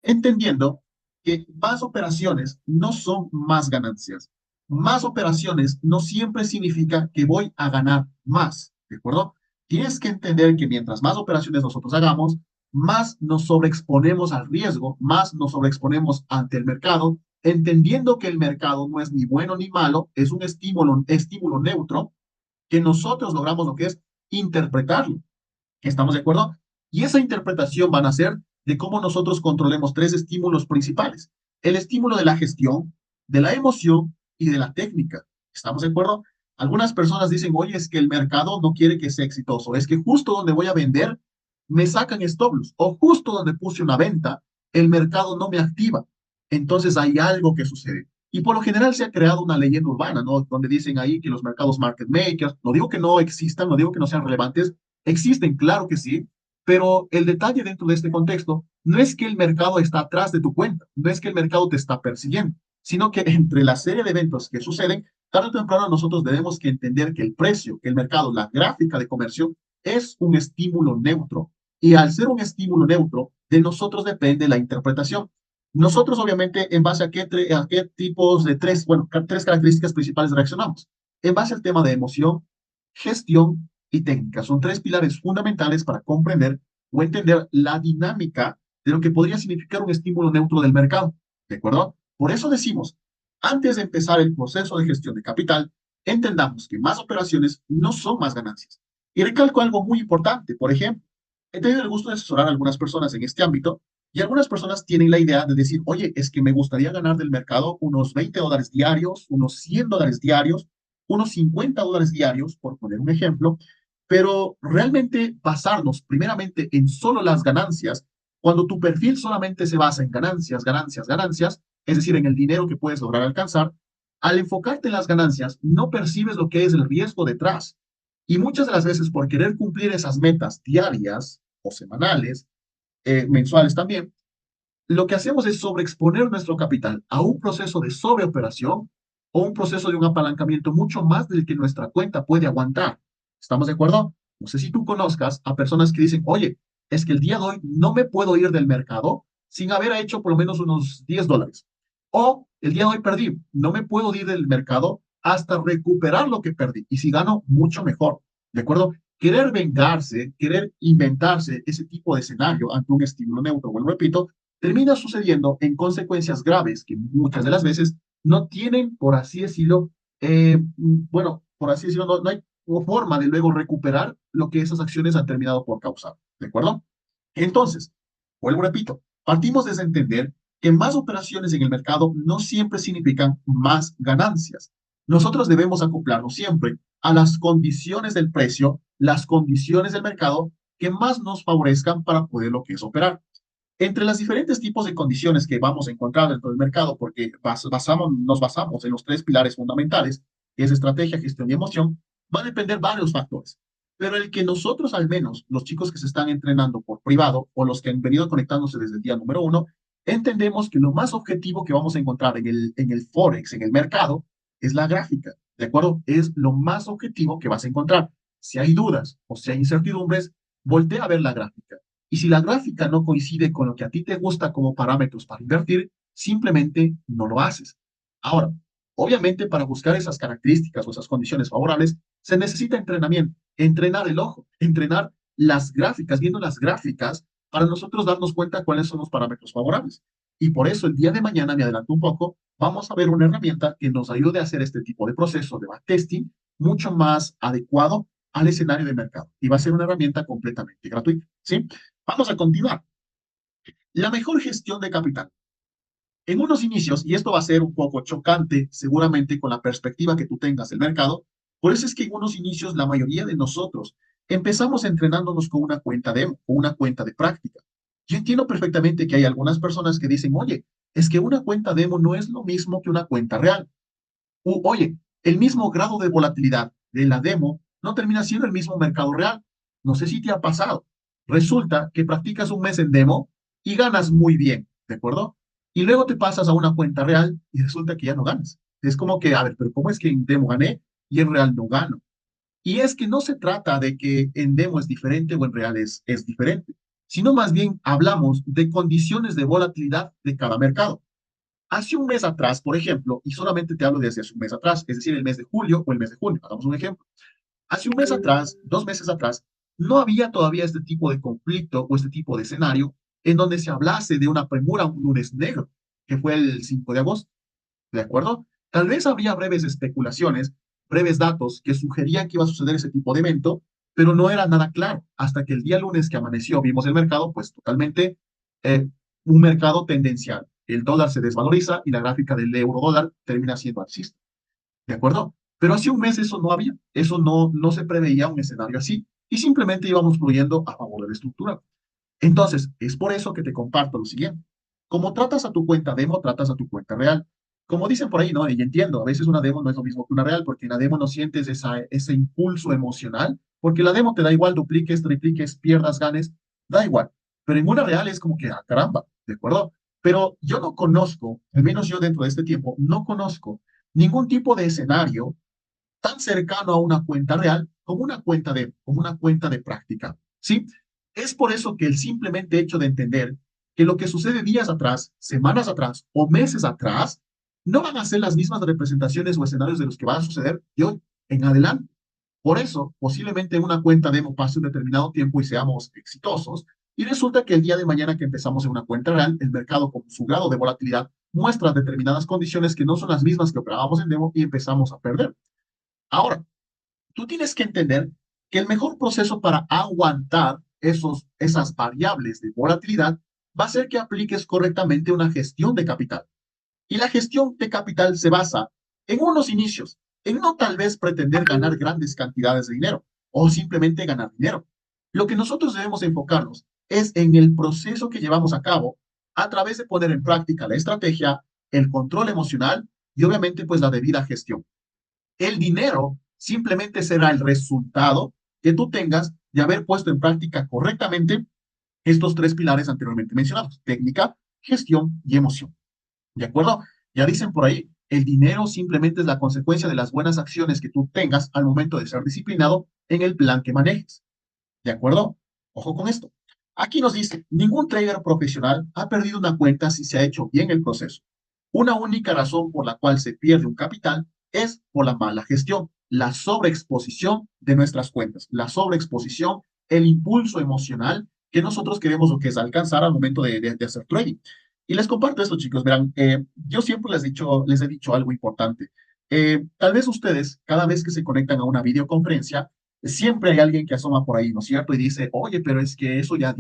entendiendo que más operaciones no son más ganancias. Más operaciones no siempre significa que voy a ganar más, ¿de acuerdo? Tienes que entender que mientras más operaciones nosotros hagamos, más nos sobreexponemos al riesgo, más nos sobreexponemos ante el mercado, entendiendo que el mercado no es ni bueno ni malo, es un estímulo neutro que nosotros logramos lo que es interpretarlo. ¿Estamos de acuerdo? Y esa interpretación van a ser de cómo nosotros controlemos tres estímulos principales. El estímulo de la gestión, de la emoción y de la técnica. ¿Estamos de acuerdo? Algunas personas dicen, oye, es que el mercado no quiere que sea exitoso, es que justo donde voy a vender me sacan stop loss o justo donde puse una venta, el mercado no me activa. Entonces hay algo que sucede. Y por lo general se ha creado una leyenda urbana, ¿no? Donde dicen ahí que los mercados market makers, no digo que no existan, no digo que no sean relevantes, existen, claro que sí, pero el detalle dentro de este contexto no es que el mercado está atrás de tu cuenta, no es que el mercado te está persiguiendo, sino que entre la serie de eventos que suceden, tarde o temprano nosotros debemos que entender que el precio, que el mercado, la gráfica de comercio es un estímulo neutro. Y al ser un estímulo neutro, de nosotros depende la interpretación. Nosotros, obviamente, en base a qué tipos de tres características principales reaccionamos. En base al tema de emoción, gestión y técnica. Son tres pilares fundamentales para comprender o entender la dinámica de lo que podría significar un estímulo neutro del mercado. ¿De acuerdo? Por eso decimos, antes de empezar el proceso de gestión de capital, entendamos que más operaciones no son más ganancias. Y recalco algo muy importante. Por ejemplo, he tenido el gusto de asesorar a algunas personas en este ámbito y algunas personas tienen la idea de decir, oye, es que me gustaría ganar del mercado unos $20 diarios, unos $100 diarios, unos $50 diarios, por poner un ejemplo, pero realmente basarnos primeramente en solo las ganancias, cuando tu perfil solamente se basa en ganancias, ganancias, ganancias, es decir, en el dinero que puedes lograr alcanzar, al enfocarte en las ganancias, no percibes lo que es el riesgo detrás. Y muchas de las veces, por querer cumplir esas metas diarias o semanales, mensuales también, lo que hacemos es sobreexponer nuestro capital a un proceso de sobreoperación o un proceso de un apalancamiento mucho más del que nuestra cuenta puede aguantar. ¿Estamos de acuerdo? No sé si tú conozcas a personas que dicen, oye, es que el día de hoy no me puedo ir del mercado sin haber hecho por lo menos unos $10. O el día de hoy perdí, no me puedo ir del mercado hasta recuperar lo que perdí. Y si gano, mucho mejor. ¿De acuerdo? Querer vengarse, querer inventarse ese tipo de escenario ante un estímulo neutro, bueno, repito, termina sucediendo en consecuencias graves que muchas de las veces no tienen, por así decirlo, por así decirlo, no hay forma de luego recuperar lo que esas acciones han terminado por causar. ¿De acuerdo? Entonces, vuelvo, repito, partimos desde entender que más operaciones en el mercado no siempre significan más ganancias. Nosotros debemos acoplarnos siempre a las condiciones del precio, las condiciones del mercado que más nos favorezcan para poder lo que es operar. Entre los diferentes tipos de condiciones que vamos a encontrar dentro del mercado, porque nos basamos en los tres pilares fundamentales, que es estrategia, gestión y emoción, va a depender varios factores. Pero el que nosotros, al menos, los chicos que se están entrenando por privado o los que han venido conectándose desde el día número uno, entendemos que lo más objetivo que vamos a encontrar en el Forex, en el mercado, es la gráfica. ¿De acuerdo? Es lo más objetivo que vas a encontrar. Si hay dudas o si hay incertidumbres, voltea a ver la gráfica. Y si la gráfica no coincide con lo que a ti te gusta como parámetros para invertir, simplemente no lo haces. Ahora, obviamente para buscar esas características o esas condiciones favorables, se necesita entrenamiento, entrenar el ojo, entrenar las gráficas, viendo las gráficas para nosotros darnos cuenta cuáles son los parámetros favorables. Y por eso el día de mañana, me adelanto un poco, vamos a ver una herramienta que nos ayude a hacer este tipo de proceso de backtesting mucho más adecuado al escenario de mercado. Y va a ser una herramienta completamente gratuita. ¿Sí? Vamos a continuar. La mejor gestión de capital. En unos inicios, y esto va a ser un poco chocante seguramente con la perspectiva que tú tengas del mercado, por eso es que en unos inicios la mayoría de nosotros empezamos entrenándonos con una cuenta demo, con una cuenta de práctica. Yo entiendo perfectamente que hay algunas personas que dicen, oye, es que una cuenta demo no es lo mismo que una cuenta real. Oye, el mismo grado de volatilidad de la demo no termina siendo el mismo mercado real. No sé si te ha pasado. Resulta que practicas un mes en demo y ganas muy bien, ¿de acuerdo? Y luego te pasas a una cuenta real y resulta que ya no ganas. Es como que, a ver, pero ¿cómo es que en demo gané y en real no gano? Y es que no se trata de que en demo es diferente o en real es diferente. sino más bien hablamos de condiciones de volatilidad de cada mercado. Hace un mes atrás, por ejemplo, y solamente te hablo de hace un mes atrás, es decir, el mes de julio o el mes de junio, hagamos un ejemplo. Hace un mes atrás, 2 meses atrás, no había todavía este tipo de conflicto o este tipo de escenario en donde se hablase de una premura un lunes negro, que fue el 5 de agosto, ¿de acuerdo? Tal vez habría breves especulaciones, breves datos que sugerían que iba a suceder ese tipo de evento, pero no era nada claro, hasta que el día lunes que amaneció vimos el mercado, pues totalmente eh, un mercado tendencial. El dólar se desvaloriza y la gráfica del euro dólar termina siendo alcista. ¿De acuerdo? Pero hace un mes eso no había, eso no se preveía un escenario así y simplemente íbamos fluyendo a favor de la estructura. Entonces, es por eso que te comparto lo siguiente. Como tratas a tu cuenta demo, tratas a tu cuenta real. Como dicen por ahí, ¿no? Y entiendo, a veces una demo no es lo mismo que una real, porque en la demo no sientes ese impulso emocional, porque la demo te da igual, dupliques, tripliques, pierdas, ganes, da igual. Pero en una real es como que, ah, caramba, ¿de acuerdo? Pero yo no conozco, al menos yo dentro de este tiempo, no conozco ningún tipo de escenario tan cercano a una cuenta real como una cuenta de práctica. ¿Sí? Es por eso que el simplemente hecho de entender que lo que sucede días atrás, semanas atrás o meses atrás, no van a ser las mismas representaciones o escenarios de los que van a suceder de hoy en adelante. Por eso, posiblemente en una cuenta demo pase un determinado tiempo y seamos exitosos, y resulta que el día de mañana que empezamos en una cuenta real, el mercado con su grado de volatilidad muestra determinadas condiciones que no son las mismas que operábamos en demo y empezamos a perder. Ahora, tú tienes que entender que el mejor proceso para aguantar esas variables de volatilidad va a ser que apliques correctamente una gestión de capital. Y la gestión de capital se basa en unos inicios, en no tal vez pretender ganar grandes cantidades de dinero o simplemente ganar dinero. Lo que nosotros debemos enfocarnos es en el proceso que llevamos a cabo a través de poner en práctica la estrategia, el control emocional y obviamente pues la debida gestión. El dinero simplemente será el resultado que tú tengas de haber puesto en práctica correctamente estos tres pilares anteriormente mencionados: técnica, gestión y emoción. ¿De acuerdo? Ya dicen por ahí, el dinero simplemente es la consecuencia de las buenas acciones que tú tengas al momento de ser disciplinado en el plan que manejes. ¿De acuerdo? Ojo con esto. Aquí nos dice, ningún trader profesional ha perdido una cuenta si se ha hecho bien el proceso. Una única razón por la cual se pierde un capital es por la mala gestión, la sobreexposición de nuestras cuentas, la sobreexposición, el impulso emocional que nosotros queremos o que es alcanzar al momento de hacer trading. Y les comparto esto, chicos. Verán, yo siempre les he dicho algo importante. Tal vez ustedes, cada vez que se conectan a una videoconferencia, siempre hay alguien que asoma por ahí, ¿no es cierto? Y dice, oye, pero es que eso ya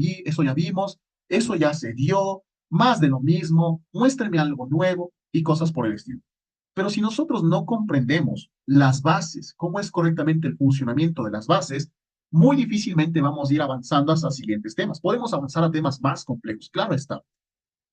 vimos, eso ya se dio, más de lo mismo, muéstrame algo nuevo y cosas por el estilo. Pero si nosotros no comprendemos las bases, cómo es correctamente el funcionamiento de las bases, muy difícilmente vamos a ir avanzando hasta siguientes temas. Podemos avanzar a temas más complejos, claro está,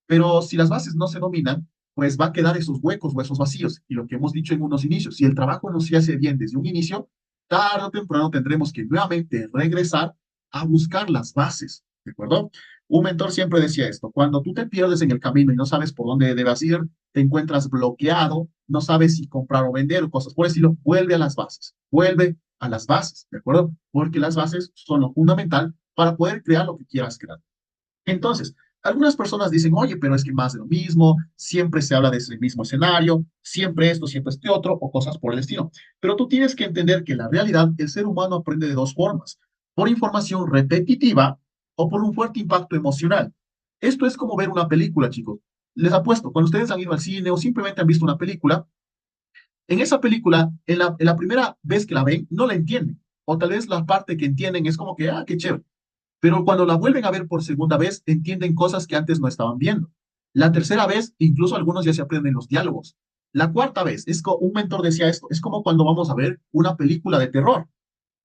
pero si las bases no se dominan, pues va a quedar esos huecos o esos vacíos. Y lo que hemos dicho en unos inicios, si el trabajo no se hace bien desde un inicio, tarde o temprano tendremos que nuevamente regresar a buscar las bases, ¿de acuerdo? Un mentor siempre decía esto: cuando tú te pierdes en el camino y no sabes por dónde debes ir, te encuentras bloqueado, no sabes si comprar o vender o cosas por el estilo, vuelve a las bases, vuelve a las bases, ¿de acuerdo? Porque las bases son lo fundamental para poder crear lo que quieras crear. Entonces, algunas personas dicen, oye, pero es que más de lo mismo, siempre se habla de ese mismo escenario, siempre esto, siempre este otro, o cosas por el estilo. Pero tú tienes que entender que en la realidad el ser humano aprende de dos formas: por información repetitiva o por un fuerte impacto emocional. Esto es como ver una película, chicos. Les apuesto, cuando ustedes han ido al cine o simplemente han visto una película, en esa película, en la primera vez que la ven, no la entienden. O tal vez la parte que entienden es como que, ah, qué chévere, pero cuando la vuelven a ver por segunda vez, entienden cosas que antes no estaban viendo. La tercera vez, incluso algunos ya se aprenden los diálogos. La cuarta vez, un mentor decía esto, es como cuando vamos a ver una película de terror.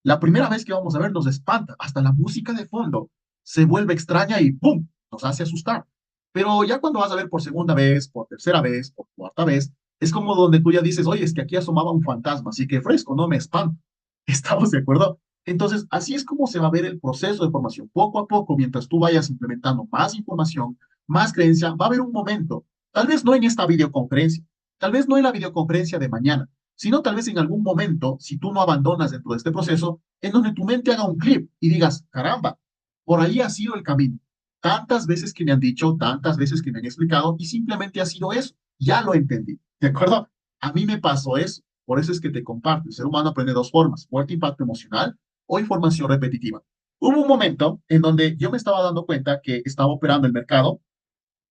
La primera vez que vamos a ver nos espanta, hasta la música de fondo se vuelve extraña y ¡pum!, nos hace asustar. Pero ya cuando vas a ver por segunda vez, por tercera vez, por cuarta vez, es como donde tú ya dices, oye, es que aquí asomaba un fantasma, así que fresco, no me espanto. ¿Estamos de acuerdo? Entonces, así es como se va a ver el proceso de formación. Poco a poco, mientras tú vayas implementando más información, más creencia, va a haber un momento, tal vez no en esta videoconferencia, tal vez no en la videoconferencia de mañana, sino tal vez en algún momento, si tú no abandonas dentro de este proceso, en donde tu mente haga un clip y digas, caramba, por ahí ha sido el camino. Tantas veces que me han dicho, tantas veces que me han explicado, y simplemente ha sido eso. Ya lo entendí. ¿De acuerdo? A mí me pasó eso. Por eso es que te comparto. El ser humano aprende de dos formas: fuerte impacto emocional o información repetitiva. Hubo un momento en donde yo me estaba dando cuenta que estaba operando el mercado,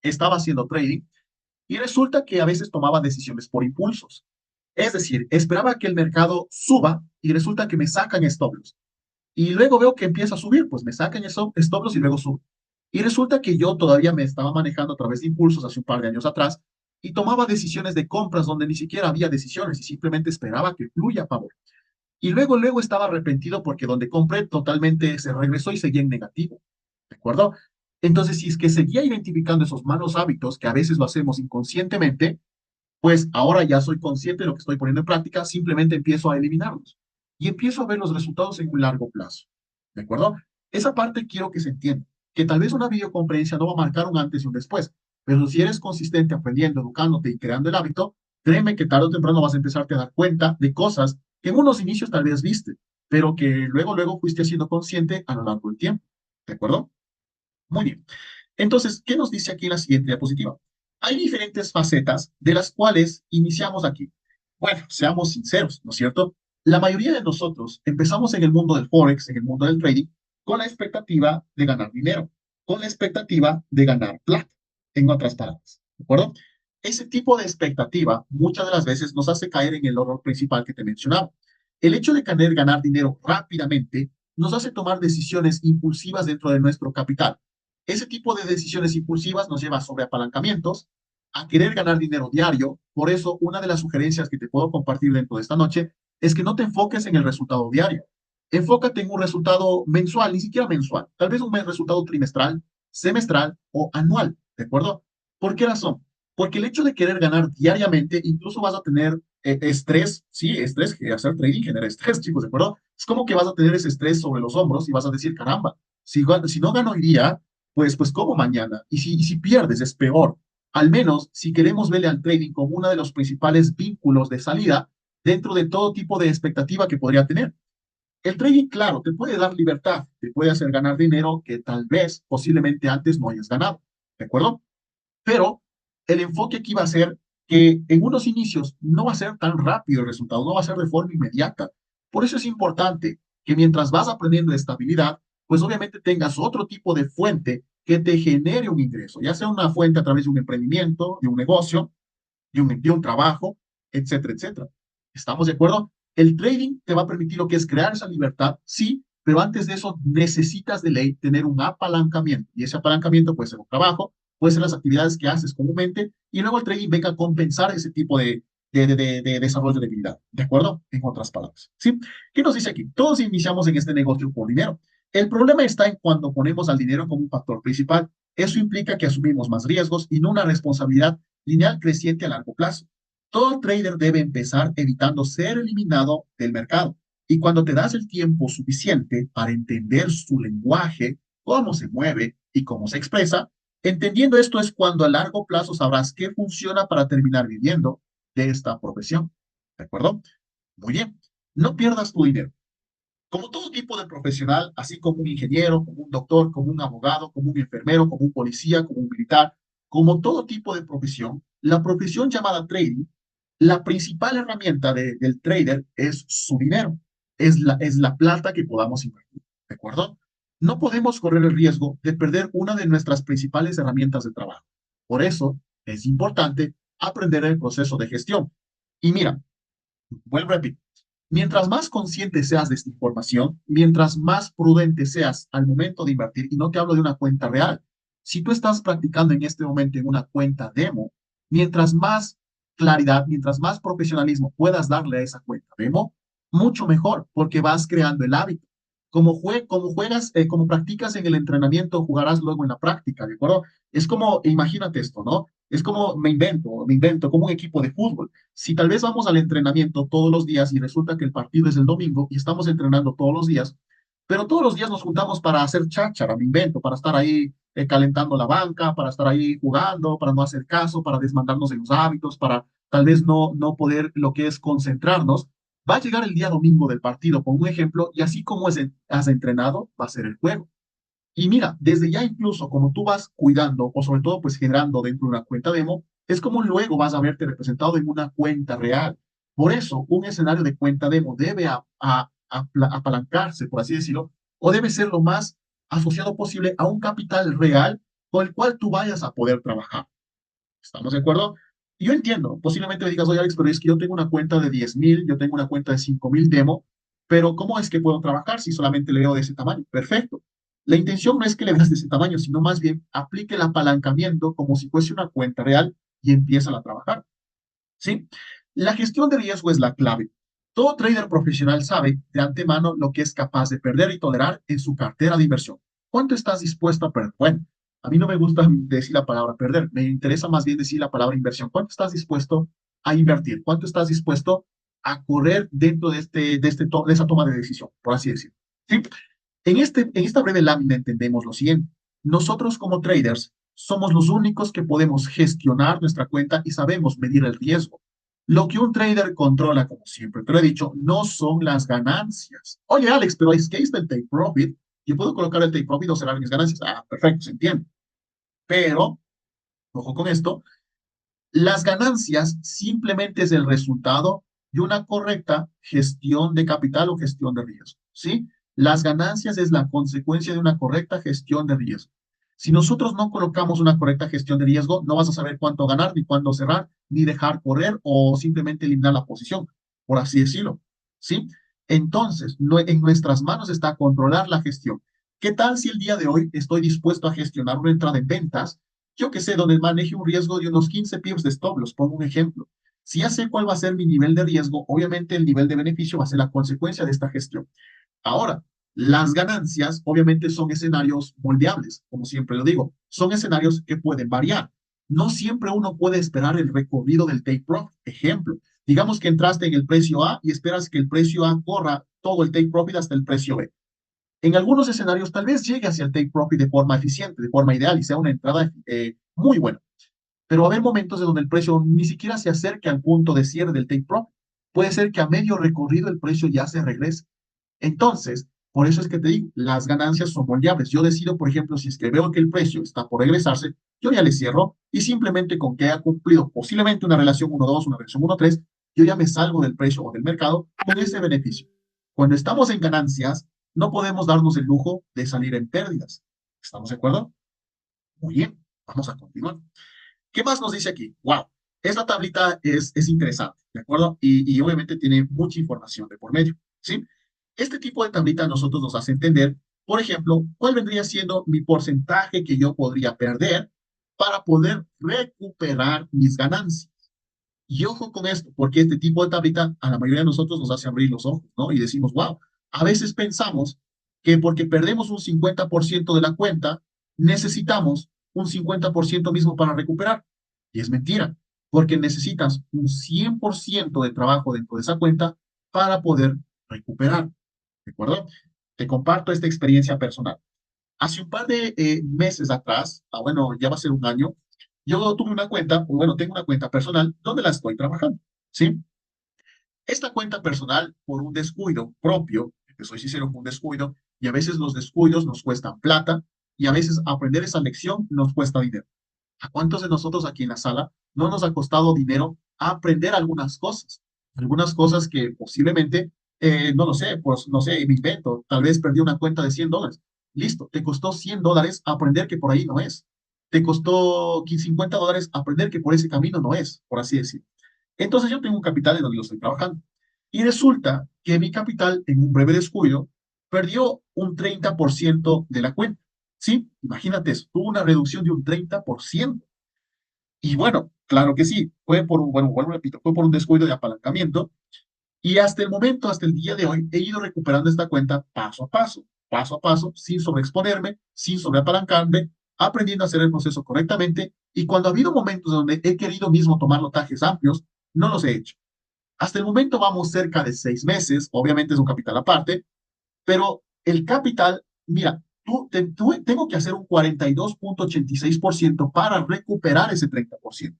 estaba haciendo trading, y resulta que a veces tomaba decisiones por impulsos. Es decir, esperaba que el mercado suba y resulta que me sacan stop loss. Y luego veo que empieza a subir, pues me sacan stop loss y luego sube. Y resulta que yo todavía me estaba manejando a través de impulsos hace un par de años atrás y tomaba decisiones de compras donde ni siquiera había decisiones y simplemente esperaba que fluya a favor. Y luego estaba arrepentido porque donde compré totalmente se regresó y seguía en negativo. ¿De acuerdo? Entonces, si es que seguía identificando esos malos hábitos que a veces lo hacemos inconscientemente, pues ahora ya soy consciente de lo que estoy poniendo en práctica, simplemente empiezo a eliminarlos y empiezo a ver los resultados en un largo plazo. ¿De acuerdo? Esa parte quiero que se entienda, que tal vez una videoconferencia no va a marcar un antes y un después, pero si eres consistente aprendiendo, educándote y creando el hábito, créeme que tarde o temprano vas a empezarte a dar cuenta de cosas que en unos inicios tal vez viste, pero que luego fuiste siendo consciente a lo largo del tiempo. ¿De acuerdo? Muy bien. Entonces, ¿qué nos dice aquí la siguiente diapositiva? Hay diferentes facetas de las cuales iniciamos aquí. Bueno, seamos sinceros, ¿no es cierto? La mayoría de nosotros empezamos en el mundo del Forex, en el mundo del trading, con la expectativa de ganar dinero, con la expectativa de ganar plata, en otras palabras, ¿de acuerdo? Ese tipo de expectativa muchas de las veces nos hace caer en el error principal que te mencionaba. El hecho de querer ganar dinero rápidamente nos hace tomar decisiones impulsivas dentro de nuestro capital. Ese tipo de decisiones impulsivas nos lleva a sobreapalancamientos, a querer ganar dinero diario. Por eso, una de las sugerencias que te puedo compartir dentro de esta noche es que no te enfoques en el resultado diario. Enfócate en un resultado mensual, ni siquiera mensual, tal vez un resultado trimestral, semestral o anual, ¿de acuerdo? ¿Por qué razón? Porque el hecho de querer ganar diariamente, incluso vas a tener estrés, sí, estrés, que hacer trading genera estrés, chicos, ¿de acuerdo? Es como que vas a tener ese estrés sobre los hombros y vas a decir, caramba, si no gano hoy día, pues ¿cómo mañana? Y si pierdes, es peor. Al menos si queremos verle al trading como uno de los principales vínculos de salida dentro de todo tipo de expectativa que podría tener. El trading, claro, te puede dar libertad, te puede hacer ganar dinero que tal vez, posiblemente antes no hayas ganado, ¿de acuerdo? Pero el enfoque aquí va a ser que en unos inicios no va a ser tan rápido el resultado, no va a ser de forma inmediata. Por eso es importante que mientras vas aprendiendo estabilidad, pues obviamente tengas otro tipo de fuente que te genere un ingreso, ya sea una fuente a través de un emprendimiento, de un negocio, de un trabajo, etcétera, etcétera. ¿Estamos de acuerdo? El trading te va a permitir lo que es crear esa libertad, sí, pero antes de eso necesitas de ley tener un apalancamiento y ese apalancamiento puede ser un trabajo, puede ser las actividades que haces comúnmente y luego el trading venga a compensar ese tipo de desarrollo de habilidad, ¿de acuerdo? En otras palabras, ¿sí? ¿Qué nos dice aquí? Todos iniciamos en este negocio por dinero. El problema está en cuando ponemos al dinero como un factor principal. Eso implica que asumimos más riesgos y no una responsabilidad lineal creciente a largo plazo. Todo trader debe empezar evitando ser eliminado del mercado. Y cuando te das el tiempo suficiente para entender su lenguaje, cómo se mueve y cómo se expresa, entendiendo esto es cuando a largo plazo sabrás qué funciona para terminar viviendo de esta profesión. ¿De acuerdo? Muy bien. No pierdas tu dinero. Como todo tipo de profesional, así como un ingeniero, como un doctor, como un abogado, como un enfermero, como un policía, como un militar, como todo tipo de profesión, la profesión llamada trading, la principal herramienta del trader es su dinero, es la plata que podamos invertir, ¿de acuerdo? No podemos correr el riesgo de perder una de nuestras principales herramientas de trabajo. Por eso es importante aprender el proceso de gestión. Y mira, vuelvo a repetir, mientras más consciente seas de esta información, mientras más prudente seas al momento de invertir, y no te hablo de una cuenta real, si tú estás practicando en este momento en una cuenta demo, mientras más claridad, mientras más profesionalismo puedas darle a esa cuenta demo, mucho mejor, porque vas creando el hábito. Como juegas, como practicas en el entrenamiento, jugarás luego en la práctica, ¿de acuerdo? Es como, imagínate esto, ¿no? Es como, me invento, como un equipo de fútbol. Si tal vez vamos al entrenamiento todos los días y resulta que el partido es el domingo y estamos entrenando todos los días, pero todos los días nos juntamos para hacer cháchara, me invento, para estar ahí calentando la banca, para estar ahí jugando, para no hacer caso, para desmandarnos de los hábitos, para tal vez no poder lo que es concentrarnos. Va a llegar el día domingo del partido, por un ejemplo, y así como has entrenado, va a ser el juego. Y mira, desde ya incluso como tú vas cuidando o sobre todo pues generando dentro de una cuenta demo, es como luego vas a verte representado en una cuenta real. Por eso, un escenario de cuenta demo debe apalancarse, por así decirlo, o debe ser lo más asociado posible a un capital real con el cual tú vayas a poder trabajar. ¿Estamos de acuerdo? Yo entiendo, posiblemente me digas, oye Alex, pero es que yo tengo una cuenta de 10.000, yo tengo una cuenta de 5.000 demo, pero ¿cómo es que puedo trabajar si solamente le veo de ese tamaño? Perfecto. La intención no es que le veas de ese tamaño, sino más bien aplique el apalancamiento como si fuese una cuenta real y empieza a trabajar. ¿Sí? La gestión de riesgo es la clave. Todo trader profesional sabe de antemano lo que es capaz de perder y tolerar en su cartera de inversión. ¿Cuánto estás dispuesto a perder? Bueno, a mí no me gusta decir la palabra perder, me interesa más bien decir la palabra inversión. ¿Cuánto estás dispuesto a invertir? ¿Cuánto estás dispuesto a correr dentro de esa toma de decisión, por así decirlo? ¿Sí? En esta breve lámina entendemos lo siguiente. Nosotros como traders somos los únicos que podemos gestionar nuestra cuenta y sabemos medir el riesgo. Lo que un trader controla, como siempre te lo he dicho, no son las ganancias. Oye, Alex, pero es que ahí está el take profit. Yo puedo colocar el take profit o cerrar mis ganancias. Ah, perfecto, se entiende. Pero, ojo con esto, las ganancias simplemente es el resultado de una correcta gestión de capital o gestión de riesgo, ¿sí? Las ganancias es la consecuencia de una correcta gestión de riesgo. Si nosotros no colocamos una correcta gestión de riesgo, no vas a saber cuánto ganar, ni cuándo cerrar, ni dejar correr o simplemente eliminar la posición, por así decirlo, ¿sí? Entonces, en nuestras manos está controlar la gestión. ¿Qué tal si el día de hoy estoy dispuesto a gestionar una entrada en ventas? Yo que sé, donde maneje un riesgo de unos 15 pips de stop, los pongo un ejemplo. Si ya sé cuál va a ser mi nivel de riesgo, obviamente el nivel de beneficio va a ser la consecuencia de esta gestión. Ahora, las ganancias obviamente son escenarios moldeables, como siempre lo digo, son escenarios que pueden variar. No siempre uno puede esperar el recorrido del take profit. Ejemplo, digamos que entraste en el precio A y esperas que el precio A corra todo el take profit hasta el precio B. En algunos escenarios tal vez llegue hacia el take profit de forma eficiente, de forma ideal y sea una entrada muy buena. Pero va a haber momentos en donde el precio ni siquiera se acerque al punto de cierre del take profit. Puede ser que a medio recorrido el precio ya se regrese. Entonces, por eso es que te digo, las ganancias son moldeables. Yo decido, por ejemplo, si es que veo que el precio está por regresarse, yo ya le cierro y simplemente con que haya cumplido posiblemente una relación 1-2, una relación 1-3, yo ya me salgo del precio o del mercado con ese beneficio. Cuando estamos en ganancias, no podemos darnos el lujo de salir en pérdidas. ¿Estamos de acuerdo? Muy bien, vamos a continuar. ¿Qué más nos dice aquí? ¡Wow! Esta tablita es interesante, ¿de acuerdo? Y obviamente tiene mucha información de por medio, ¿sí? Este tipo de tablita a nosotros nos hace entender, por ejemplo, cuál vendría siendo mi porcentaje que yo podría perder para poder recuperar mis ganancias. Y ojo con esto, porque este tipo de tablita a la mayoría de nosotros nos hace abrir los ojos, ¿no? Y decimos, wow, a veces pensamos que porque perdemos un 50% de la cuenta, necesitamos un 50% mismo para recuperar. Y es mentira, porque necesitas un 100% de trabajo dentro de esa cuenta para poder recuperar. ¿De acuerdo? Te comparto esta experiencia personal. Hace un par de meses atrás, bueno, ya va a ser un año, yo tuve una cuenta, o bueno, tengo una cuenta personal donde la estoy trabajando, ¿sí? Esta cuenta personal, por un descuido propio, que soy sincero, fue un descuido, y a veces los descuidos nos cuestan plata, y a veces aprender esa lección nos cuesta dinero. ¿A cuántos de nosotros aquí en la sala no nos ha costado dinero aprender algunas cosas? Algunas cosas que posiblemente, no lo sé, pues no sé, me invento, tal vez perdí una cuenta de $100. Listo, te costó $100 aprender que por ahí no es. Te costó $50 aprender que por ese camino no es, por así decirlo. Entonces yo tengo un capital en donde lo estoy trabajando. Y resulta que mi capital, en un breve descuido, perdió un 30% de la cuenta. ¿Sí? Imagínate eso, tuvo una reducción de un 30%. Y bueno, claro que sí, fue por un, bueno, vuelvo repito, fue por un descuido de apalancamiento. Y hasta el momento, hasta el día de hoy, he ido recuperando esta cuenta paso a paso, sin sobreexponerme, sin sobreapalancarme, aprendiendo a hacer el proceso correctamente. Y cuando ha habido momentos donde he querido mismo tomar lotajes amplios, no los he hecho. Hasta el momento vamos cerca de 6 meses, obviamente es un capital aparte, pero el capital, mira, tengo que hacer un 42,86% para recuperar ese 30%.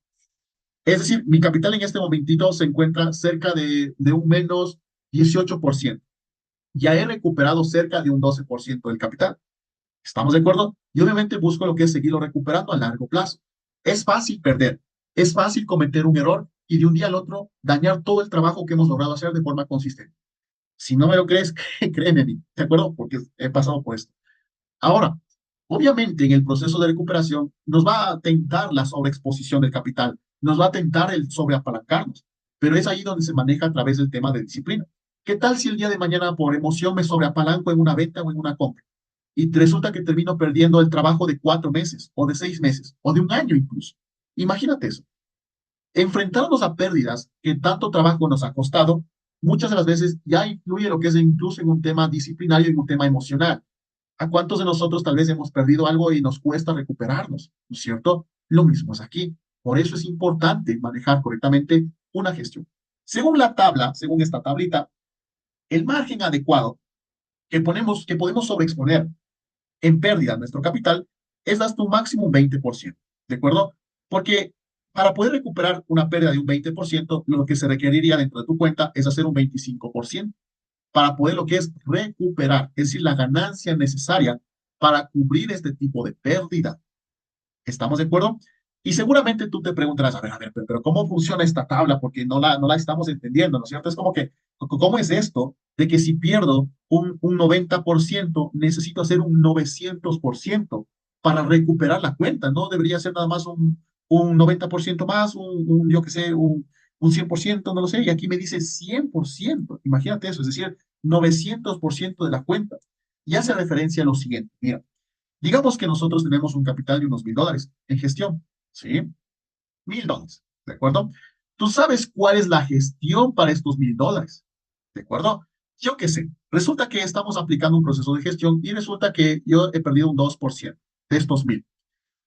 Es decir, mi capital en este momentito se encuentra cerca de un menos 18%. Ya he recuperado cerca de un 12% del capital. ¿Estamos de acuerdo? Y obviamente busco lo que es seguirlo recuperando a largo plazo. Es fácil perder, es fácil cometer un error y de un día al otro dañar todo el trabajo que hemos logrado hacer de forma consistente. Si no me lo crees, créeme a mí, ¿de acuerdo? Porque he pasado por esto. Ahora, obviamente en el proceso de recuperación nos va a tentar la sobreexposición del capital, nos va a tentar el sobreapalancarnos, pero es ahí donde se maneja a través del tema de disciplina. ¿Qué tal si el día de mañana por emoción me sobreapalanco en una venta o en una compra? Y resulta que termino perdiendo el trabajo de 4 meses o de 6 meses o de un año incluso. Imagínate eso. Enfrentarnos a pérdidas que tanto trabajo nos ha costado, muchas de las veces ya influye lo que es incluso en un tema disciplinario y en un tema emocional. ¿A cuántos de nosotros tal vez hemos perdido algo y nos cuesta recuperarnos? ¿No es cierto? Lo mismo es aquí. Por eso es importante manejar correctamente una gestión. Según la tabla, según esta tablita, el margen adecuado que podemos sobreexponer en pérdida nuestro capital es hasta un máximo un 20%, ¿de acuerdo? Porque para poder recuperar una pérdida de un 20%, lo que se requeriría dentro de tu cuenta es hacer un 25% para poder lo que es recuperar, es decir, la ganancia necesaria para cubrir este tipo de pérdida. ¿Estamos de acuerdo? Y seguramente tú te preguntarás, a ver, pero ¿cómo funciona esta tabla? Porque no la estamos entendiendo, ¿no es cierto? Es como que, ¿cómo es esto de que si pierdo un 90%, necesito hacer un 900% para recuperar la cuenta? ¿No debería ser nada más un 90% más, yo qué sé, un 100%, no lo sé, y aquí me dice 100%, imagínate eso, es decir, 900% de la cuenta. Y hace referencia a lo siguiente, mira, digamos que nosotros tenemos un capital de unos $1,000 en gestión, ¿sí? $1,000, ¿de acuerdo? ¿Tú sabes cuál es la gestión para estos $1,000? ¿De acuerdo? Yo qué sé, resulta que estamos aplicando un proceso de gestión y resulta que yo he perdido un 2% de estos 1,000.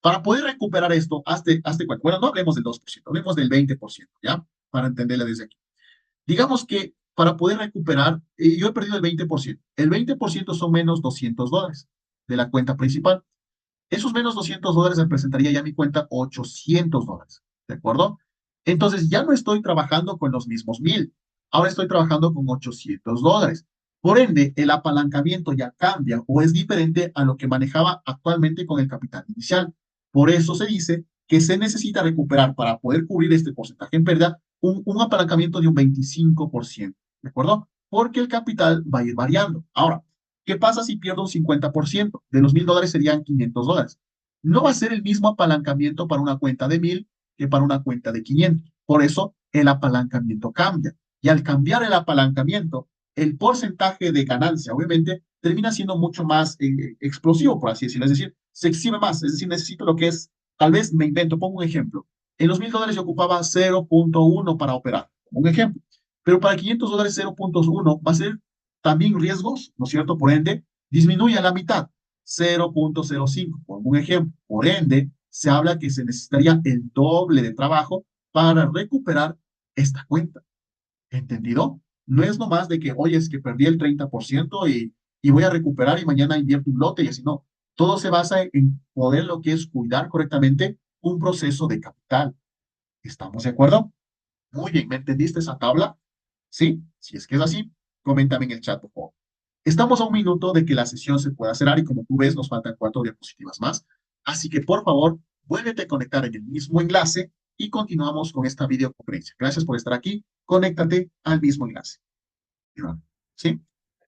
Para poder recuperar esto, hazte cuenta. Bueno, no hablemos del 2%, hablemos del 20%, ¿ya? Para entenderla desde aquí. Digamos que para poder recuperar, yo he perdido el 20%. El 20% son menos $200 de la cuenta principal. Esos menos $200 representaría ya mi cuenta $800, ¿de acuerdo? Entonces ya no estoy trabajando con los mismos 1,000, ahora estoy trabajando con $800. Por ende, el apalancamiento ya cambia o es diferente a lo que manejaba actualmente con el capital inicial. Por eso se dice que se necesita recuperar para poder cubrir este porcentaje en pérdida un apalancamiento de un 25%, ¿de acuerdo? Porque el capital va a ir variando. Ahora, ¿qué pasa si pierdo un 50%? De los $1,000 serían $500. No va a ser el mismo apalancamiento para una cuenta de 1,000 que para una cuenta de 500. Por eso el apalancamiento cambia. Y al cambiar el apalancamiento, el porcentaje de ganancia, obviamente, termina siendo mucho más explosivo, por así decirlo. Es decir, se exhibe más. Es decir, necesito lo que es, tal vez me invento, pongo un ejemplo. En los $1,000 yo ocupaba 0,1 para operar, un ejemplo. Pero para $500, 0,1 va a ser también riesgos, ¿no es cierto? Por ende, disminuye a la mitad, 0,05, por un ejemplo. Por ende, se habla que se necesitaría el doble de trabajo para recuperar esta cuenta. ¿Entendido? No es nomás de que, oye, es que perdí el 30% y voy a recuperar y mañana invierto un lote y así no. Todo se basa en poder lo que es cuidar correctamente un proceso de capital. ¿Estamos de acuerdo? Muy bien, ¿me entendiste esa tabla? ¿Sí? Si es que es así, coméntame en el chat, por favor. Estamos a un minuto de que la sesión se pueda cerrar y como tú ves, nos faltan 4 diapositivas más. Así que, por favor, vuélvete a conectar en el mismo enlace y continuamos con esta videoconferencia. Gracias por estar aquí. Conéctate al mismo enlace. ¿Sí?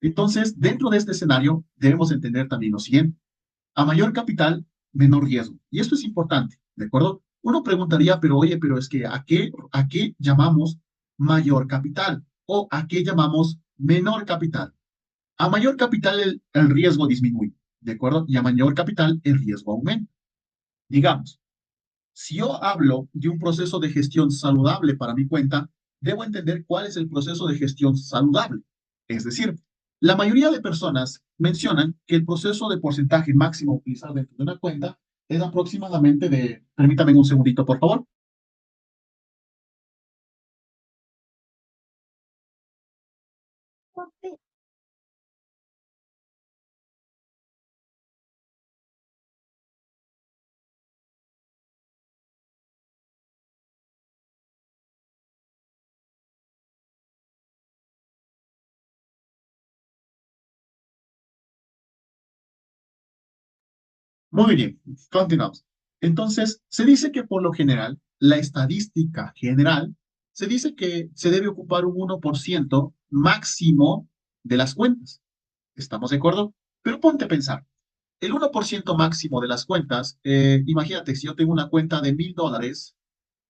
Entonces, dentro de este escenario, debemos entender también lo siguiente. A mayor capital, menor riesgo. Y esto es importante, ¿de acuerdo? Uno preguntaría, pero oye, pero es que ¿a qué llamamos mayor capital? ¿O a qué llamamos menor capital? A mayor capital el riesgo disminuye, ¿de acuerdo? Y a mayor capital el riesgo aumenta. Digamos, si yo hablo de un proceso de gestión saludable para mi cuenta, debo entender cuál es el proceso de gestión saludable. Es decir, la mayoría de personas mencionan que el proceso de porcentaje máximo utilizado dentro de una cuenta es aproximadamente de, permítame un segundito, por favor. Muy bien, continuamos. Entonces, se dice que por lo general, la estadística general, se dice que se debe ocupar un 1% máximo de las cuentas. ¿Estamos de acuerdo? Pero ponte a pensar, el 1% máximo de las cuentas, imagínate, si yo tengo una cuenta de $1,000,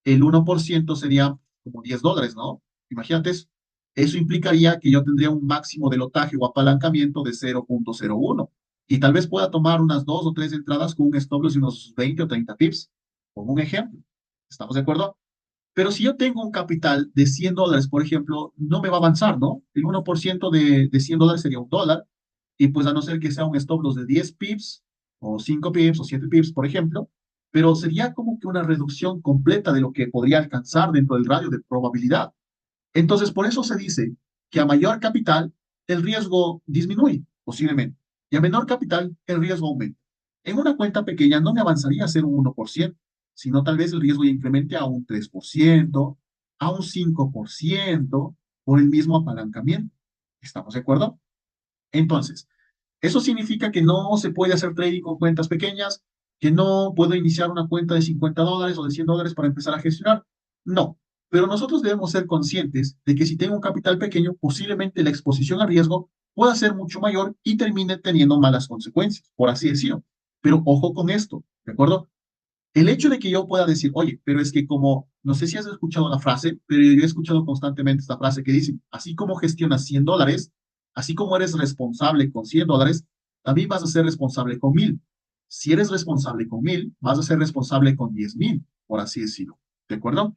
el 1% sería como $10, ¿no? Imagínate eso. Eso implicaría que yo tendría un máximo de lotaje o apalancamiento de 0,01 y tal vez pueda tomar unas dos o tres entradas con un stop loss de unos 20 o 30 pips, como un ejemplo. ¿Estamos de acuerdo? Pero si yo tengo un capital de $100, por ejemplo, no me va a avanzar, ¿no? El 1% de $100 sería $1, y pues a no ser que sea un stop loss de 10 pips, o 5 pips, o 7 pips, por ejemplo, pero sería como que una reducción completa de lo que podría alcanzar dentro del radio de probabilidad. Entonces, por eso se dice que a mayor capital, el riesgo disminuye, posiblemente, y a menor capital, el riesgo aumenta. En una cuenta pequeña no me avanzaría a ser un 1%, sino tal vez el riesgo ya incremente a un 3%, a un 5%, por el mismo apalancamiento. ¿Estamos de acuerdo? Entonces, eso significa que no se puede hacer trading con cuentas pequeñas, que no puedo iniciar una cuenta de $50 o de $100 para empezar a gestionar. No, pero nosotros debemos ser conscientes de que si tengo un capital pequeño, posiblemente la exposición a riesgo pueda ser mucho mayor y termine teniendo malas consecuencias, por así decirlo. Pero ojo con esto, ¿de acuerdo? El hecho de que yo pueda decir, oye, pero es que como, no sé si has escuchado la frase, pero yo he escuchado constantemente esta frase que dice, así como gestionas $100, así como eres responsable con $100, también vas a ser responsable con 1,000. Si eres responsable con 1,000, vas a ser responsable con 10,000, por así decirlo. ¿De acuerdo?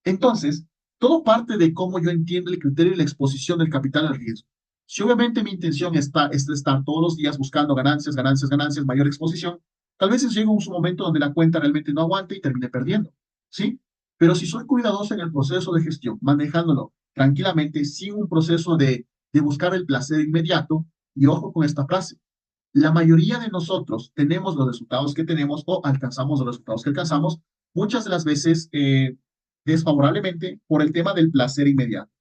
Entonces, todo parte de cómo yo entiendo el criterio y la exposición del capital al riesgo. Si obviamente mi intención es estar todos los días buscando ganancias, ganancias, ganancias, mayor exposición, tal vez llega un momento donde la cuenta realmente no aguante y termine perdiendo, ¿sí? Pero si soy cuidadoso en el proceso de gestión, manejándolo tranquilamente, sin un proceso de buscar el placer inmediato, y ojo con esta frase, la mayoría de nosotros tenemos los resultados que tenemos o alcanzamos los resultados que alcanzamos, muchas de las veces desfavorablemente por el tema del placer inmediato.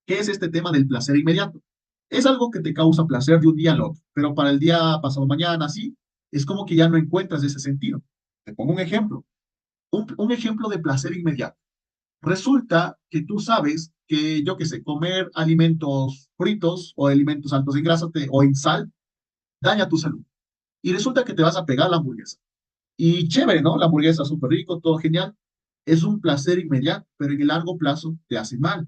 ¿Qué es este tema del placer inmediato? Es algo que te causa placer de un día al otro, pero para el día pasado mañana, sí, es como que ya no encuentras ese sentido. Te pongo un ejemplo, un ejemplo de placer inmediato. Resulta que tú sabes que, yo qué sé, comer alimentos fritos o alimentos altos en grasa o en sal daña tu salud. Y resulta que te vas a pegar la hamburguesa. Y chévere, ¿no? La hamburguesa súper rico, todo genial. Es un placer inmediato, pero en el largo plazo te hace mal,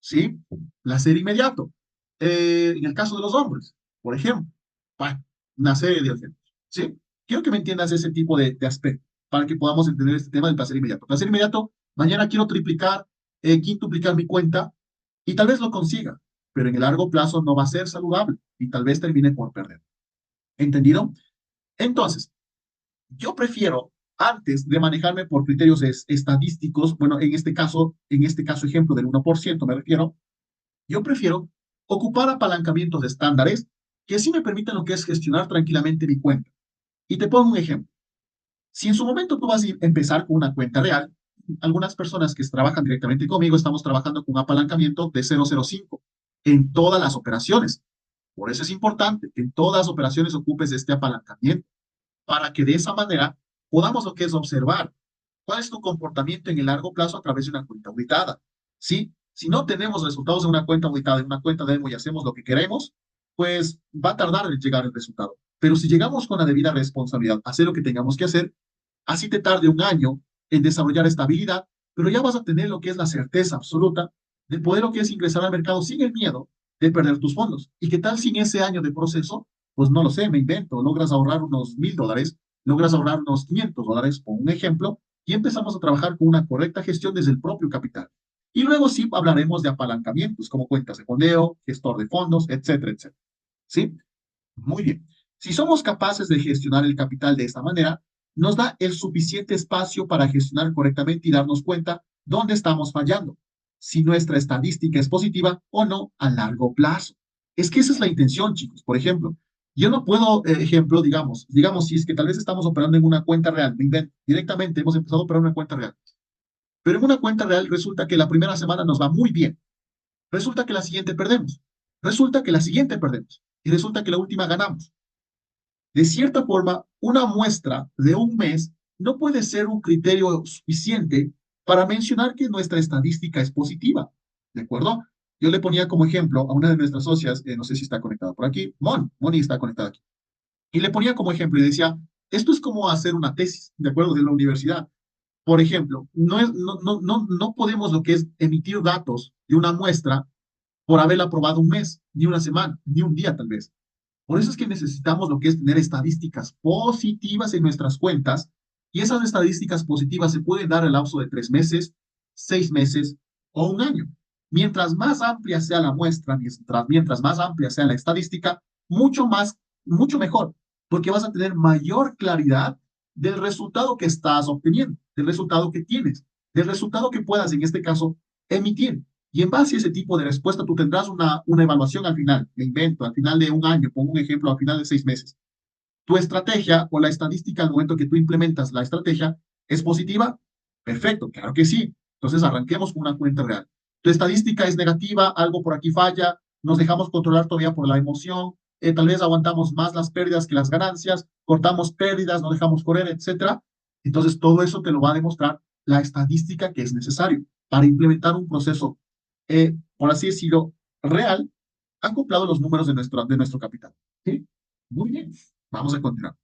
¿sí? Placer inmediato. En el caso de los hombres, por ejemplo, bueno, una serie de ejemplos, ¿sí? Quiero que me entiendas ese tipo de aspecto para que podamos entender este tema del placer inmediato. Placer inmediato, mañana quiero triplicar, quintuplicar mi cuenta y tal vez lo consiga, pero en el largo plazo no va a ser saludable y tal vez termine por perder. ¿Entendido? Entonces, yo prefiero, antes de manejarme por criterios estadísticos, bueno, en este caso ejemplo del 1% me refiero, yo prefiero ocupar apalancamientos de estándares que sí me permitan lo que es gestionar tranquilamente mi cuenta. Y te pongo un ejemplo. Si en su momento tú vas a empezar con una cuenta real, algunas personas que trabajan directamente conmigo estamos trabajando con un apalancamiento de 0,05 en todas las operaciones. Por eso es importante que en todas las operaciones ocupes este apalancamiento para que de esa manera podamos lo que es observar cuál es tu comportamiento en el largo plazo a través de una cuenta auditada. ¿Sí? Si no tenemos resultados en una cuenta auditada, en una cuenta demo y hacemos lo que queremos, pues va a tardar en llegar el resultado. Pero si llegamos con la debida responsabilidad a hacer lo que tengamos que hacer, así te tarde un año en desarrollar estabilidad, pero ya vas a tener lo que es la certeza absoluta de poder lo que es ingresar al mercado sin el miedo de perder tus fondos. ¿Y qué tal sin ese año de proceso? Pues no lo sé, me invento, logras ahorrar unos $1,000, logras ahorrar unos $500, por un ejemplo, y empezamos a trabajar con una correcta gestión desde el propio capital. Y luego sí hablaremos de apalancamientos como cuentas de fondeo, gestor de fondos, etcétera, etcétera. ¿Sí? Muy bien. Si somos capaces de gestionar el capital de esta manera, nos da el suficiente espacio para gestionar correctamente y darnos cuenta dónde estamos fallando, si nuestra estadística es positiva o no a largo plazo. Es que esa es la intención, chicos. Por ejemplo, yo no puedo, ejemplo, digamos, si es que tal vez estamos operando en una cuenta real, directamente hemos empezado a operar en una cuenta real, pero en una cuenta real resulta que la primera semana nos va muy bien, resulta que la siguiente perdemos, resulta que la siguiente perdemos y resulta que la última ganamos. De cierta forma, una muestra de un mes no puede ser un criterio suficiente para mencionar que nuestra estadística es positiva. ¿De acuerdo? Yo le ponía como ejemplo a una de nuestras socias, no sé si está conectada por aquí, Moni está conectada aquí, y le ponía como ejemplo y decía, esto es como hacer una tesis, ¿de acuerdo? De la universidad. Por ejemplo, no podemos lo que es emitir datos de una muestra por haberla probado un mes, ni una semana, ni un día tal vez. Por eso es que necesitamos lo que es tener estadísticas positivas en nuestras cuentas y esas estadísticas positivas se pueden dar al lapso de 3 meses, 6 meses o un año. Mientras más amplia sea la muestra, mientras más amplia sea la estadística, mucho mejor, porque vas a tener mayor claridad del resultado que estás obteniendo, del resultado que tienes, del resultado que puedas, en este caso, emitir. Y en base a ese tipo de respuesta, tú tendrás una evaluación al final, me invento, al final de un año, pongo un ejemplo, al final de 6 meses. Tu estrategia o la estadística al momento que tú implementas la estrategia es positiva. Perfecto, claro que sí. Entonces arranquemos con una cuenta real. Tu estadística es negativa, algo por aquí falla, nos dejamos controlar todavía por la emoción, tal vez aguantamos más las pérdidas que las ganancias, cortamos pérdidas, no dejamos correr, etcétera. Entonces todo eso te lo va a demostrar la estadística que es necesario para implementar un proceso, por así decirlo, real, acoplado a los números de nuestro capital. ¿Sí? Muy bien. Vamos a continuar.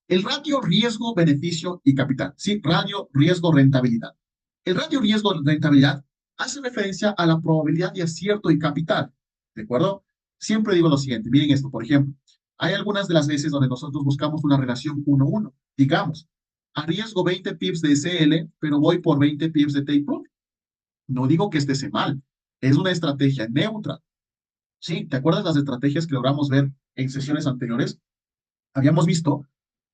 El ratio riesgo, beneficio y capital. Sí, radio, riesgo, rentabilidad. El ratio riesgo, rentabilidad hace referencia a la probabilidad de acierto y capital. ¿De acuerdo? Siempre digo lo siguiente. Miren esto, por ejemplo. Hay algunas de las veces donde nosotros buscamos una relación 1-1. Digamos, arriesgo 20 pips de SL, pero voy por 20 pips de take profit. No digo que esté mal. Es una estrategia neutra. Sí, ¿te acuerdas las estrategias que logramos ver en sesiones anteriores? Habíamos visto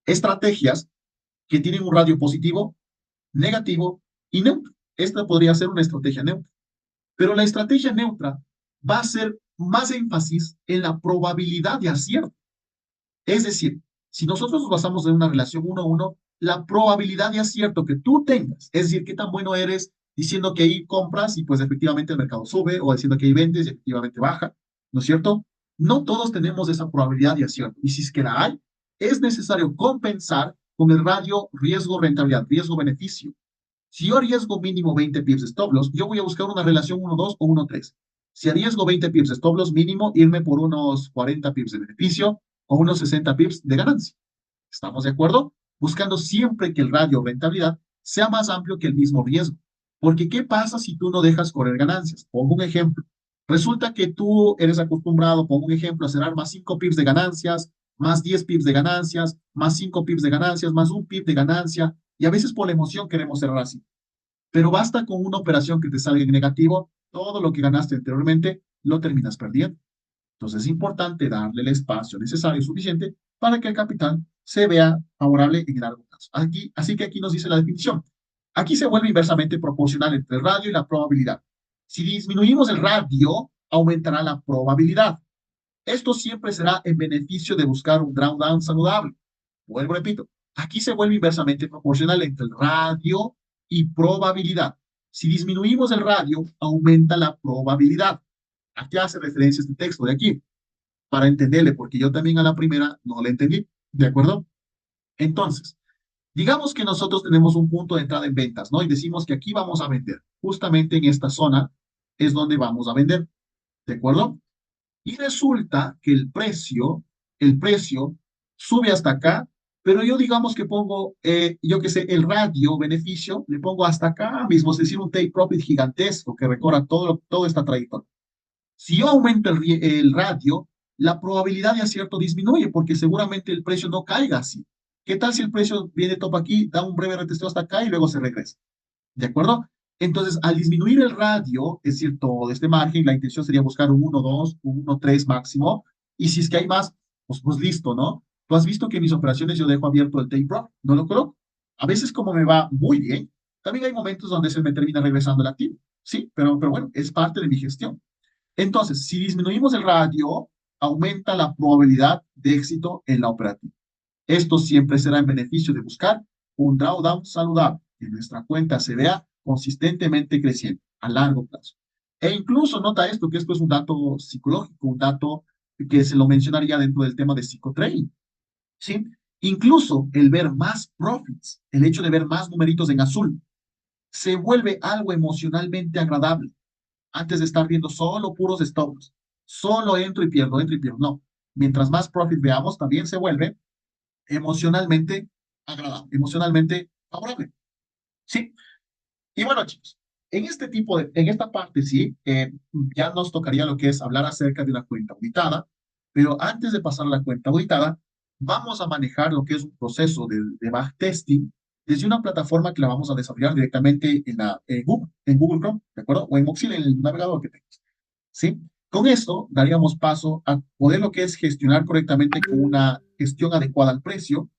estrategias que tienen un radio positivo, negativo y neutro. Esta podría ser una estrategia neutra. Pero la estrategia neutra va a hacer más énfasis en la probabilidad de acierto. Es decir, si nosotros nos basamos en una relación 1-1, la probabilidad de acierto que tú tengas, es decir, qué tan bueno eres diciendo que ahí compras y pues efectivamente el mercado sube, o diciendo que ahí vendes y efectivamente baja, ¿no es cierto? No todos tenemos esa probabilidad de acierto. Y si es que la hay, es necesario compensar con el radio riesgo-rentabilidad, riesgo-beneficio. Si yo arriesgo mínimo 20 pips de stop loss, yo voy a buscar una relación 1-2 o 1-3. Si arriesgo 20 pips de stop loss mínimo, irme por unos 40 pips de beneficio o unos 60 pips de ganancia. ¿Estamos de acuerdo? Buscando siempre que el radio rentabilidad sea más amplio que el mismo riesgo. Porque ¿qué pasa si tú no dejas correr ganancias? Pongo un ejemplo. Resulta que tú eres acostumbrado, pongo un ejemplo, a cerrar más 5 pips de ganancias, más 10 pips de ganancias, más 5 pips de ganancias, más un pip de ganancia. Y a veces por la emoción queremos cerrar así. Pero basta con una operación que te salga en negativo, todo lo que ganaste anteriormente lo terminas perdiendo. Entonces es importante darle el espacio necesario, suficiente, para que el capital se vea favorable en el largo plazo. Así que aquí nos dice la definición. Aquí se vuelve inversamente proporcional entre el radio y la probabilidad. Si disminuimos el radio, aumentará la probabilidad. Esto siempre será en beneficio de buscar un drawdown saludable. Vuelvo, repito, aquí se vuelve inversamente proporcional entre el radio y probabilidad. Si disminuimos el radio, aumenta la probabilidad. ¿A qué hace referencia este texto de aquí? Para entenderle, porque yo también a la primera no le entendí. ¿De acuerdo? Entonces, digamos que nosotros tenemos un punto de entrada en ventas, ¿no? Y decimos que aquí vamos a vender. Justamente en esta zona es donde vamos a vender. ¿De acuerdo? Y resulta que el precio sube hasta acá, pero yo digamos que pongo, yo que sé, el radio beneficio, le pongo hasta acá mismo, es decir, un take profit gigantesco que recorra toda esta trayectoria. Si yo aumento el radio, la probabilidad de acierto disminuye porque seguramente el precio no caiga así. ¿Qué tal si el precio viene top aquí, da un breve retesteo hasta acá y luego se regresa? ¿De acuerdo? Entonces, al disminuir el radio, es decir, todo este margen, la intención sería buscar un 1-2, un 1-3 máximo, y si es que hay más, pues listo, ¿no? Tú has visto que en mis operaciones yo dejo abierto el take profit, no lo coloco. A veces como me va muy bien, también hay momentos donde se me termina regresando el activo, sí, pero bueno, es parte de mi gestión. Entonces, si disminuimos el radio, aumenta la probabilidad de éxito en la operativa. Esto siempre será en beneficio de buscar un drawdown saludable, que nuestra cuenta se vea consistentemente creciendo a largo plazo. E incluso nota esto, que esto es un dato psicológico, un dato que se lo mencionaría dentro del tema de psicotrading. ¿sí? Incluso el ver más profits, el hecho de ver más numeritos en azul, se vuelve algo emocionalmente agradable antes de estar viendo solo puros stops, solo entro y pierdo. No, mientras más profit veamos, también se vuelve emocionalmente agradable, emocionalmente favorable. Sí, y bueno, chicos, en esta parte sí, ya nos tocaría lo que es hablar acerca de una cuenta auditada, pero antes de pasar a la cuenta auditada, vamos a manejar lo que es un proceso de backtesting desde una plataforma que la vamos a desarrollar directamente en Google Chrome, ¿de acuerdo? O en Mozilla, en el navegador que tengas, ¿sí? Con esto daríamos paso a poder lo que es gestionar correctamente con una gestión adecuada al precio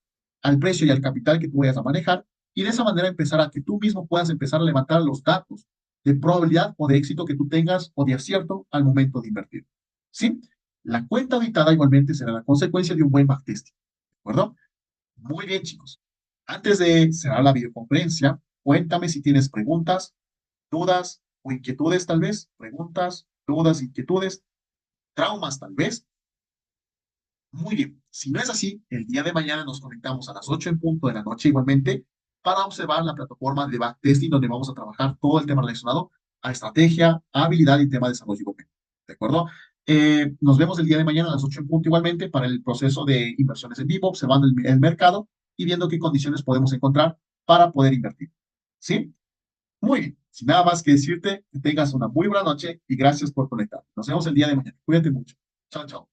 y al capital que tú vayas a manejar, y de esa manera empezar a que tú mismo puedas empezar a levantar los datos de probabilidad o de éxito que tú tengas o de acierto al momento de invertir. ¿Sí? La cuenta auditada igualmente será la consecuencia de un buen backtesting. ¿De acuerdo? Muy bien, chicos. Antes de cerrar la videoconferencia, cuéntame si tienes preguntas, dudas o inquietudes tal vez. Preguntas, dudas, inquietudes, traumas tal vez. Muy bien, si no es así, el día de mañana nos conectamos a las 8 en punto de la noche igualmente para observar la plataforma de backtesting donde vamos a trabajar todo el tema relacionado a estrategia, a habilidad y tema de desarrollo igualmente. ¿De acuerdo? Nos vemos el día de mañana a las 8 en punto igualmente para el proceso de inversiones en vivo, observando el mercado y viendo qué condiciones podemos encontrar para poder invertir. ¿Sí? Muy bien. Sin nada más que decirte, que tengas una muy buena noche y gracias por conectar. Nos vemos el día de mañana. Cuídate mucho. Chao, chao.